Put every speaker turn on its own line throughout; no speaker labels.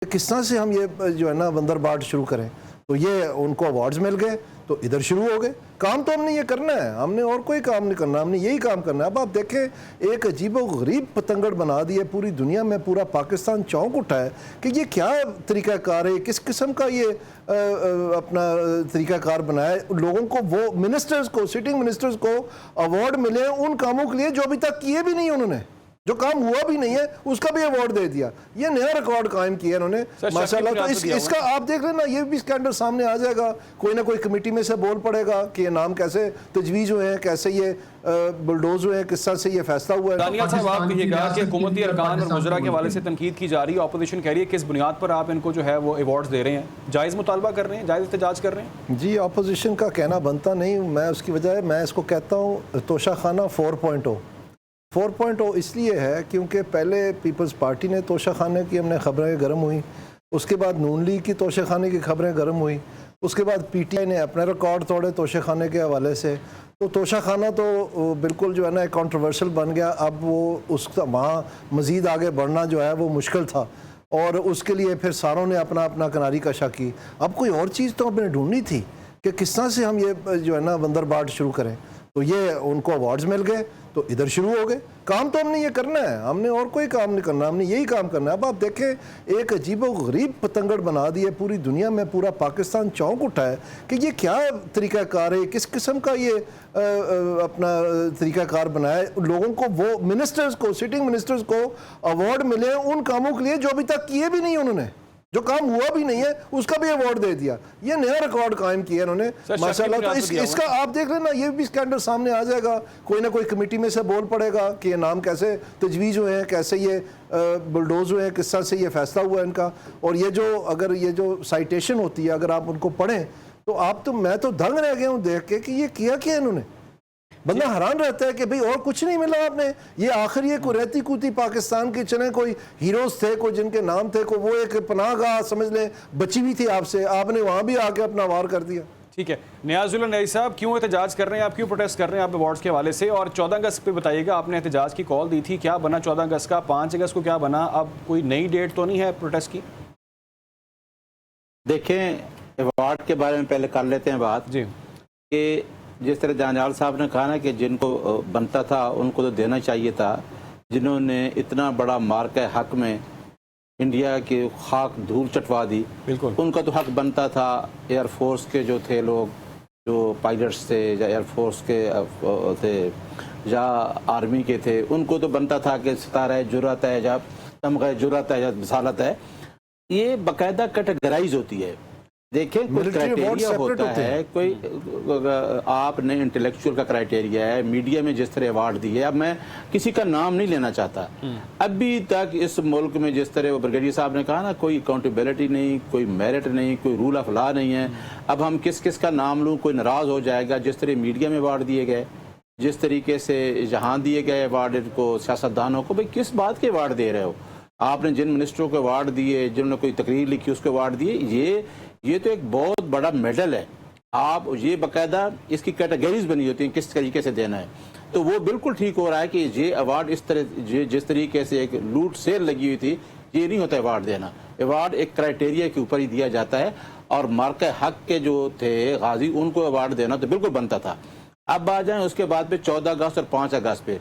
किस तरह से हम ये जो है ना बंदरबाट शुरू करें, तो ये उनको अवार्ड्स मिल गए तो इधर शुरू हो गए। काम तो हमने ये करना है, हमने और कोई काम नहीं करना, हमने यही काम करना है। अब आप देखें एक अजीबोगरीब पतंगड़ बना दी है पूरी दुनिया में, पूरा पाकिस्तान चौंक उठा है कि ये क्या तरीक़ाकार है, किस किस्म का ये अपना तरीक़ाकार बनाया है। लोगों को वो मिनिस्टर्स को, सिटिंग मिनिस्टर्स को अवार्ड मिले उन कामों के लिए जो अभी तक किए भी नहीं उन्होंने, जो काम हुआ भी नहीं है उसका भी अवार्ड दे दिया। ये नया रिकॉर्ड कायम किया इन्होंने माशाल्लाह। तो इसका आप देख लेना, ये भी स्कैंडल सामने आ जाएगा, कोई ना कोई कमेटी में से बोल पड़ेगा कि ये नाम कैसे तजवीज़ हुए हैं, कैसे ये बुलडोज हुए हैं, किस तरह से ये फैसला हुआ है।
दानियल साहब, आप कहिएगा कि हुकूमती अरकान और वज़रा के हवाले से तनकीद की जा रही है, अपोजिशन कह रही है किस बुनियाद पर आप इनको जो है वो अवार्ड्स दे रहे हैं, जायज़ मुतालबा कर रहे हैं, जायज़ एहतजाज कर रहे हैं?
जी, अपोजिशन का कहना बनता नहीं, मैं उसकी वजह मैं इसको कहता हूँ तोशाखाना 4.0 इसलिए है क्योंकि पहले पीपल्स पार्टी ने तोशाखाने की हमने खबरें गर्म हुई, उसके बाद नून लीग की तोशाखाने की खबरें गर्म हुई, उसके बाद पीटीआई ने अपने रिकॉर्ड तोड़े तोशाखाने के हवाले से। तो तोशाखाना तो बिल्कुल जो है ना एक कंट्रोवर्शियल बन गया। अब वो उसका वहाँ मज़ीद आगे बढ़ना जो है वो मुश्किल था और उसके लिए फिर सारों ने अपना अपना किनारी कशा की। अब कोई और चीज़ तो अपने ढूंढनी थी कि किस तरह से हम ये जो है ना बंदरबाट शुरू करें, तो ये उनको अवार्ड्स मिल गए तो इधर शुरू हो गए। काम तो हमने ये करना है, हमने और कोई काम नहीं करना, हमने यही काम करना है। अब आप देखें एक अजीबोगरीब पतंगड़ बना दी है पूरी दुनिया में, पूरा पाकिस्तान चौंक उठा है कि ये क्या तरीक़ाकार है, किस किस्म का ये अपना तरीक़ाकार बनाया है। लोगों को वो मिनिस्टर्स को, सिटिंग मिनिस्टर्स को अवार्ड मिले उन कामों के लिए जो अभी तक किए भी नहीं उन्होंने, जो काम हुआ भी नहीं है उसका भी अवार्ड दे दिया। ये नया रिकॉर्ड कायम किया इन्होंने माशाल्लाह। तो इसका आप देख लेना, ये भी स्कैंडल सामने आ जाएगा, कोई ना कोई कमेटी में से बोल पड़ेगा कि ये नाम कैसे तजवीज़ हुए हैं, कैसे ये बुलडोज हुए हैं, किस तरह से ये फैसला हुआ है इनका। और ये जो अगर ये जो साइटेशन होती है अगर आप उनको पढ़ें तो आप तो मैं तो दंग रह गया हूँ देख के कि ये किया क्या इन्होंने। बंदा हैरान रहता है कि भाई और कुछ नहीं मिला आपने। ये आखिर ये कोई रहती कूती पाकिस्तान के चले कोई हीरोज थे, कोई जिनके नाम थे, को वो एक पनाहगाह समझ लें बची हुई थी आपसे, आपने वहाँ भी आके अपना वार कर दिया।
ठीक है, नियाजुल्लाह नई साहब, क्यों एहतजाज कर रहे हैं आप, क्यों प्रोटेस्ट कर रहे हैं आप अवार्ड्स के हवाले से? और 14 अगस्त पे बताइएगा, आपने एहतजाज की कॉल दी थी, क्या बना 14 अगस्त का? 5 अगस्त को क्या बना? अब कोई नई डेट तो नहीं है प्रोटेस्ट की?
देखें, अवार्ड के बारे में पहले कर लेते हैं बात जी, कि जिस तरह दानियाल साहब ने कहा ना कि जिनको बनता था उनको तो देना चाहिए था, जिन्होंने इतना बड़ा मार्क हक में इंडिया की खाक धूल चटवा दी, बिल्कुल उनका तो हक बनता था। एयरफोर्स के जो थे लोग, जो पायलट्स थे या एयरफोर्स के थे या आर्मी के थे, उनको तो बनता था कि सितारा है, जुर्रत है, या तमगा जुर्रत है या मिसालत है। ये बाकायदा कैटेगराइज होती है। देखें, कोई क्राइटेरिया होता है, कोई आपने इंटेलेक्चुअल का क्राइटेरिया है, मीडिया में जिस तरह अवार्ड दिए। अब मैं किसी का नाम नहीं लेना चाहता, अभी तक इस मुल्क में जिस तरह वो ब्रिगेडियर साहब ने कहा ना, कोई अकाउंटेबिलिटी नहीं, कोई मेरिट नहीं, कोई रूल ऑफ लॉ नहीं है। अब हम किस किस का नाम लूँ, कोई नाराज हो जाएगा। जिस तरह मीडिया में अवार्ड दिए गए, जिस तरीके से जहाँ दिए गए अवार्ड इनको सियासतदानों को, भाई किस बात के अवार्ड दे रहे हो? आपने जिन मिनिस्टरों को अवार्ड दिए, जिन्होंने कोई तकरीर लिखी उसको अवार्ड दिए, ये तो एक बहुत बड़ा मेडल है। आप ये बाकायदा इसकी कैटेगरीज बनी होती हैं किस तरीके से देना है। तो वो बिल्कुल ठीक हो रहा है कि ये अवार्ड इस तरह जिस तरीके से एक लूट सेल लगी हुई थी, ये नहीं होता अवार्ड देना। अवार्ड एक क्राइटेरिया के ऊपर ही दिया जाता है और मार्क हक के जो थे गाजी, उनको अवार्ड देना तो बिल्कुल बनता था। अब आ जाए उसके बाद पे 14 अगस्त और 5 अगस्त पे,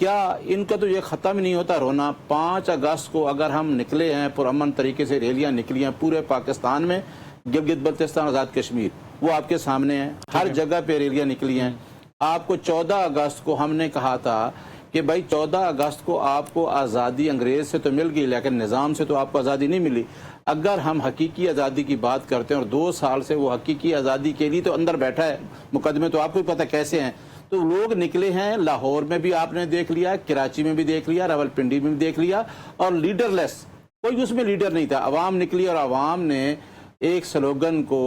क्या इनका तो ये ख़त्म ही नहीं होता रोना। 5 अगस्त को अगर हम निकले हैं पुरअमन तरीके से, रैलियाँ निकली हैं पूरे पाकिस्तान में, गिलगित बल्तिस्तान, आज़ाद कश्मीर, वो आपके सामने है, हर जगह पे रैलियाँ निकली हैं। आपको 14 अगस्त को हमने कहा था कि भाई 14 अगस्त को आपको आज़ादी अंग्रेज़ से तो मिल गई, लेकिन निज़ाम से तो आपको आज़ादी नहीं मिली। अगर हम हकीकी आज़ादी की बात करते हैं, और 2 साल से वो हकीकी आज़ादी के लिए तो अंदर बैठा है, मुकदमे तो आपको पता कैसे हैं। तो लोग निकले हैं, लाहौर में भी आपने देख लिया, कराची में भी देख लिया, रावलपिंडी में भी देख लिया, और लीडरलेस, कोई उसमें लीडर नहीं था। अवाम निकली और अवाम ने एक स्लोगन को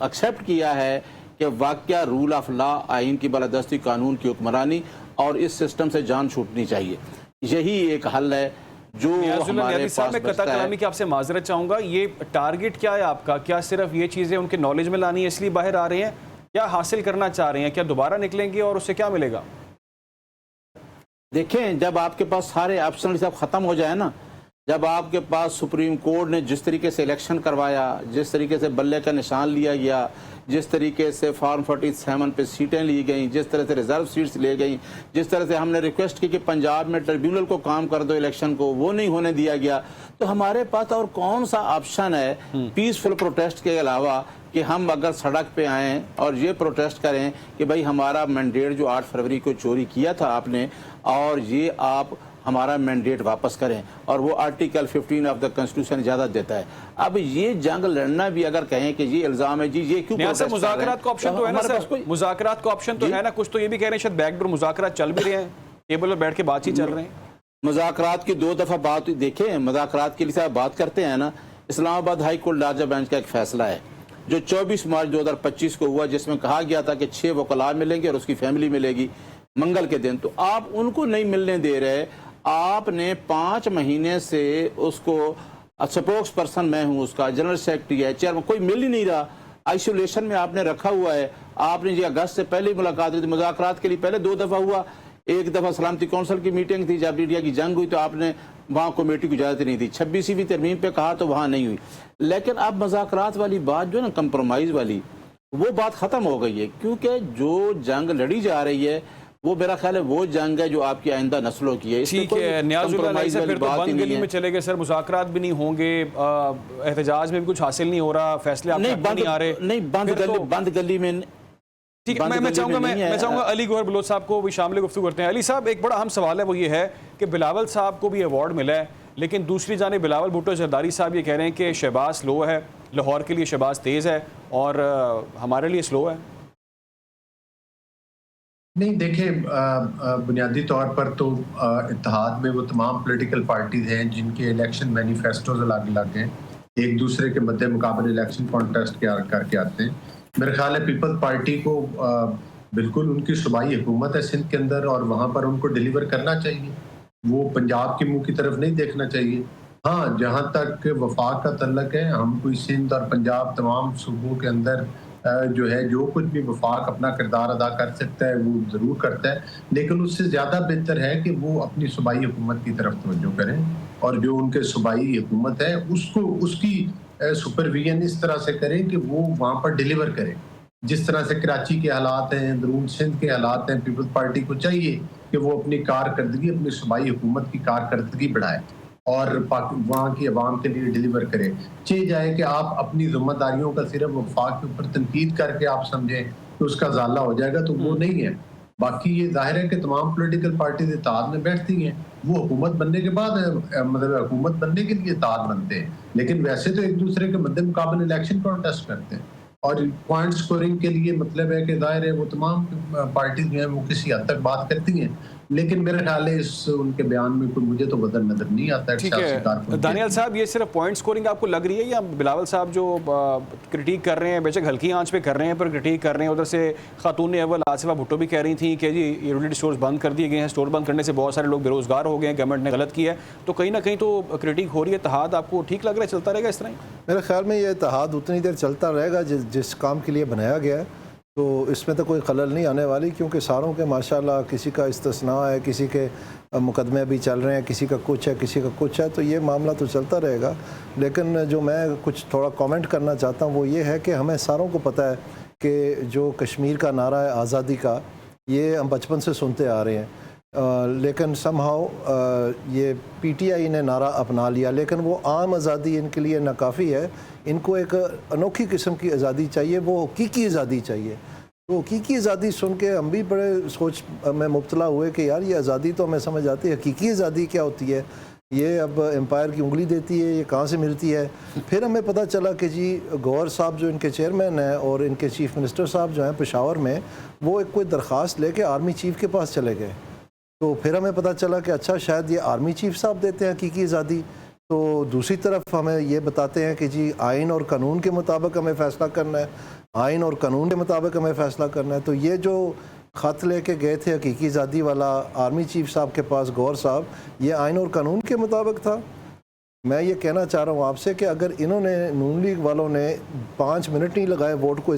एक्सेप्ट किया है कि वाकया रूल ऑफ लॉ, आइन की बालादस्ती, कानून की हुक्मरानी, और इस सिस्टम से जान छूटनी चाहिए। यही एक हल है जो हमारे पास
मैं कता कलामी की आपसे माजरत चाहूँगा, ये टारगेट क्या है आपका? क्या सिर्फ ये चीज़ें उनके नॉलेज में लानी है इसलिए बाहर आ रहे हैं, क्या हासिल करना चाह रहे हैं? क्या दोबारा निकलेंगे और उससे क्या मिलेगा?
देखें, जब आपके पास सारे ऑप्शन सब ख़त्म हो जाए ना, جب آپ کے پاس سپریم کورٹ نے جس طریقے سے الیکشن کروایا، جس طریقے سے بلے کا نشان لیا گیا، جس طریقے سے فارم 47 پہ سیٹیں لی گئیں، جس طرح سے ریزرو سیٹس لے گئیں، جس طرح سے ہم نے ریکویسٹ کی کہ پنجاب میں ٹریبیونل کو کام کر دو الیکشن کو، وہ نہیں ہونے دیا گیا، تو ہمارے پاس اور کون سا آپشن ہے پیسفل پروٹیسٹ کے علاوہ کہ ہم اگر سڑک پہ آئیں اور یہ پروٹیسٹ کریں کہ بھائی ہمارا مینڈیٹ جو 8 فروری کو چوری کیا تھا آپ نے، اور یہ آپ ہمارا مینڈیٹ واپس کریں، اور وہ آرٹیکل 15 آف دا کنسٹیٹیوشن اجازت دیتا ہے۔ اب یہ جنگ لڑنا بھی اگر کہیں کہ یہ الزام ہے جی یہ کیوں
نیاز صاحب مذاکرات کا آپشن تو ہے نا سر، مذاکرات کا آپشن تو ہے نا، کچھ تو یہ بھی کہہ رہے ہیں شاید بیک ڈور مذاکرات چل بھی رہے ہیں، ٹیبل پر بیٹھ کے بات چیت چل رہے ہیں۔
مذاکرات کی 2 دفعہ بات دیکھیں، مذاکرات کے لیے صاحب بات کرتے ہیں نا، اسلام آباد ہائی کورٹ لارجہ بینچ کا ایک فیصلہ ہے جو 24 مارچ 2025 کو ہوا، جس میں کہا گیا تھا کہ 6 وکلاء ملیں گے اور اس کی فیملی ملے گی منگل کے دن، تو آپ ان کو نہیں ملنے دے رہے، آپ نے 5 مہینے سے اس کو سپوکس پرسن میں ہوں، اس کا جنرل سیکرٹری ہے، چیئرمین، کوئی مل ہی نہیں رہا، آئسولیشن میں آپ نے رکھا ہوا ہے۔ آپ نے یہ اگست سے پہلے ملاقات ہوئی تھی، مذاکرات کے لیے پہلے 2 دفعہ ہوا، ایک دفعہ سلامتی کونسل کی میٹنگ تھی جب انڈیا کی جنگ ہوئی تو آپ نے وہاں کمیٹی کو اجازت نہیں دی، 26ویں ترمیم پہ کہا تو وہاں نہیں ہوئی، لیکن اب مذاکرات والی بات جو ہے نا کمپرومائز والی، وہ بات ختم ہو گئی ہے، کیونکہ جو جنگ لڑی جا رہی ہے وہ میرا خیال ہے وہ جنگ ہے جو آپ کی آئندہ نسلوں کی ہے۔
ٹھیک ہے نیاز اللہ علیہ سے پھر تو بند گلی میں چلے گئے سر، مذاکرات بھی نہیں ہوں گے، احتجاج میں بھی کچھ حاصل نہیں ہو رہا، فیصلے آپ تک نہیں آ رہے،
نہیں بند گلی میں
ٹھیک ہے۔ میں چاہوں گا علی گوہر بلوچ صاحب کو بھی شامل گفتگو کرتے ہیں۔ علی صاحب ایک بڑا اہم سوال ہے، وہ یہ ہے کہ بلاول صاحب کو بھی ایوارڈ ملا ہے، لیکن دوسری جانب بلاول بھٹو زرداری صاحب یہ کہہ رہے ہیں کہ شہباز سلو ہے، لاہور کے لیے شہباز تیز ہے اور ہمارے لیے سلو ہے۔
نہیں دیکھیں، بنیادی طور پر تو اتحاد میں وہ تمام پولیٹیکل پارٹیز ہیں جن کے الیکشن مینیفیسٹوز الگ الگ ہیں، ایک دوسرے کے مد مقابل الیکشن کانٹیسٹ کر کے آتے ہیں۔ میرے خیال ہے پیپلز پارٹی کو بالکل ان کی صوبائی حکومت ہے سندھ کے اندر اور وہاں پر ان کو ڈیلیور کرنا چاہیے، وہ پنجاب کے منہ کی طرف نہیں دیکھنا چاہیے۔ ہاں جہاں تک وفاق کا تعلق ہے، ہم کوئی سندھ اور پنجاب تمام صوبوں کے اندر جو ہے جو کچھ بھی وفاق اپنا کردار ادا کر سکتا ہے وہ ضرور کرتا ہے، لیکن اس سے زیادہ بہتر ہے کہ وہ اپنی صوبائی حکومت کی طرف توجہ کریں اور جو ان کے صوبائی حکومت ہے اس کی سپرویژن اس طرح سے کریں کہ وہ وہاں پر ڈیلیور کرے۔ جس طرح سے کراچی کے حالات ہیں، اندرون سندھ کے حالات ہیں، پیپلز پارٹی کو چاہیے کہ وہ اپنی کارکردگی، اپنی صوبائی حکومت کی کارکردگی بڑھائے اور وہاں کی عوام کے لیے ڈیلیور کرے۔ چاہیے جائے کہ آپ اپنی ذمہ داریوں کا صرف وفاق کے اوپر تنقید کر کے آپ سمجھیں کہ اس کا ازالہ ہو جائے گا، تو وہ نہیں ہے۔ باقی یہ ظاہر ہے کہ تمام پولیٹیکل پارٹیز اتحاد میں بیٹھتی ہیں، وہ حکومت بننے کے بعد مطلب حکومت بننے کے لیے اتحاد بنتے ہیں، لیکن ویسے تو ایک دوسرے کے مد مقابل الیکشن کانٹیسٹ کرتے ہیں اور پوائنٹ سکورنگ کے لیے مطلب ہے کہ ظاہر ہے وہ تمام پارٹیز جو ہیں وہ کسی حد تک بات کرتی ہیں، لیکن میرے خیال ہے ان کے بیان میں کوئی مجھے تو بدل نظر نہیں آتا ہے۔
ٹھیک ہے دانیال صاحب، یہ صرف پوائنٹ سکورنگ آپ کو لگ رہی ہے یا بلاول صاحب جو کرٹیک کر رہے ہیں بے شک ہلکی آنچ پہ کر رہے ہیں پر کرٹیک کر رہے ہیں، ادھر سے خاتون اول آصفہ بھٹو بھی کہہ رہی تھیں کہ جی یہ ریٹیل اسٹورز بند کر دیے گئے ہیں، اسٹور بند کرنے سے بہت سارے لوگ بے روزگار ہو گئے ہیں، گورنمنٹ نے غلط کیا ہے، تو کہیں نہ کہیں تو کرٹیک ہو رہی ہے، اتحاد آپ کو ٹھیک لگ رہا ہے، چلتا رہے گا اس طرح ہی؟
میرے خیال میں یہ اتحاد اتنی دیر چلتا رہے گا جس کام کے لیے بنایا گیا ہے، تو اس میں تو کوئی خلل نہیں آنے والی، کیونکہ ساروں کے ماشاءاللہ کسی کا استثناء ہے، کسی کے مقدمے بھی چل رہے ہیں، کسی کا کچھ ہے کسی کا کچھ ہے، تو یہ معاملہ تو چلتا رہے گا۔ لیکن جو میں کچھ تھوڑا کامنٹ کرنا چاہتا ہوں وہ یہ ہے کہ ہمیں ساروں کو پتہ ہے کہ جو کشمیر کا نعرہ ہے آزادی کا، یہ ہم بچپن سے سنتے آ رہے ہیں، لیکن سم ہاؤ یہ پی ٹی آئی نے نعرہ اپنا لیا، لیکن وہ عام آزادی ان کے لیے ناکافی ہے، ان کو ایک انوکھی قسم کی آزادی چاہیے، وہ حقیقی آزادی چاہیے۔ تو حقیقی آزادی سن کے ہم بھی بڑے سوچ میں مبتلا ہوئے کہ یار یہ آزادی تو ہمیں سمجھ آتی ہے، حقیقی آزادی کیا ہوتی ہے، یہ اب امپائر کی انگلی دیتی ہے، یہ کہاں سے ملتی ہے۔ پھر ہمیں پتہ چلا کہ جی گوہر صاحب جو ان کے چیئرمین ہیں اور ان کے چیف منسٹر صاحب جو ہیں پشاور میں، وہ ایک کوئی درخواست لے کے آرمی چیف کے پاس چلے گئے، تو پھر ہمیں پتہ چلا کہ اچھا شاید یہ آرمی چیف صاحب دیتے ہیں حقیقی آزادی۔ تو دوسری طرف ہمیں یہ بتاتے ہیں کہ جی آئین اور قانون کے مطابق ہمیں فیصلہ کرنا ہے، آئین اور قانون کے مطابق ہمیں فیصلہ کرنا ہے۔ تو یہ جو خط لے کے گئے تھے حقیقی آزادی والا آرمی چیف صاحب کے پاس گوہر صاحب، یہ آئین اور قانون کے مطابق تھا۔ میں یہ کہنا چاہ رہا ہوں آپ سے کہ اگر انہوں نے نون لیگ والوں نے 5 منٹ نہیں لگائے ووٹ کو